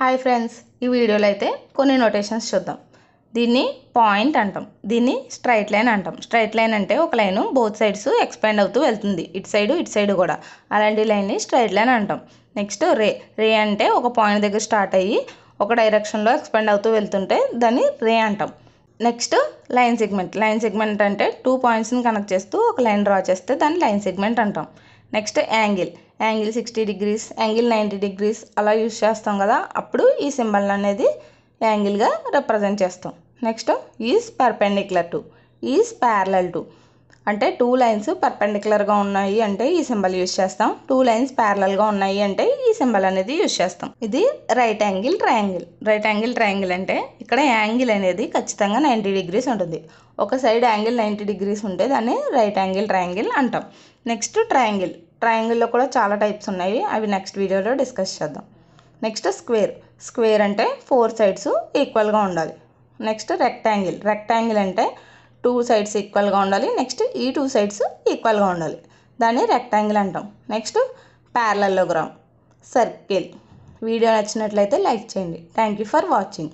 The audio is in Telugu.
హాయ్ ఫ్రెండ్స్, ఈ వీడియోలో అయితే కొన్ని నోటేషన్స్ చూద్దాం. దీన్ని పాయింట్ అంటాం, దీన్ని స్ట్రైట్ లైన్ అంటాం. స్ట్రైట్ లైన్ అంటే ఒక లైన్ బోత్ సైడ్స్ ఎక్స్పాండ్ అవుతూ వెళ్తుంది, ఇటు సైడ్ కూడా. అలాంటి లైన్ని స్ట్రైట్ లైన్ అంటాం. నెక్స్ట్ రే అంటే ఒక పాయింట్ దగ్గర స్టార్ట్ అయ్యి ఒక డైరెక్షన్లో ఎక్స్పాండ్ అవుతూ వెళ్తుంటే దాన్ని రే అంటాం. నెక్స్ట్ లైన్ సెగ్మెంట్ అంటే 2 పాయింట్స్ని కనెక్ట్ చేస్తూ ఒక లైన్ డ్రా చేస్తే దాన్ని లైన్ సెగ్మెంట్ అంటాం. Next angle 60 degrees, angle 90 degrees అలా యూజ్ చేస్తాం కదా, అప్పుడు ఈ సింబల్ అనేది యాంగిల్గా రిప్రజెంట్ చేస్తాం. Next is perpendicular to, is parallel to అంటే 2 లైన్స్ పర్పెండిక్యులర్గా ఉన్నాయి అంటే ఈ సింబల్ యూజ్ చేస్తాం. 2 లైన్స్ ప్యారలల్గా ఉన్నాయి అంటే ఈ సింబల్ అనేది యూజ్ చేస్తాం. ఇది రైట్ యాంగిల్ ట్రయాంగిల్ అంటే ఇక్కడ యాంగిల్ అనేది ఖచ్చితంగా 90 డిగ్రీస్ ఉంటుంది. ఒక సైడ్ యాంగిల్ 90 డిగ్రీస్ ఉంటే దాన్ని రైట్ యాంగిల్ ట్రయాంగిల్ అంటాం. నెక్స్ట్ ట్రయాంగిల్లో కూడా చాలా టైప్స్ ఉన్నాయి, అవి నెక్స్ట్ వీడియోలో డిస్కస్ చేద్దాం. నెక్స్ట్ స్క్వేర్ అంటే 4 సైడ్స్ ఈక్వల్గా ఉండాలి. నెక్స్ట్ రెక్టాంగిల్ అంటే 2 సైడ్స్ ఈక్వల్గా ఉండాలి. నెక్స్ట్ ఈ 2 సైడ్స్ ఈక్వల్గా ఉండాలి, దాన్ని రెక్టాంగిల్ అంటాం. Next parallelogram, circle. వీడియో నచ్చినట్లయితే లైక్ చేయండి. Thank you for watching.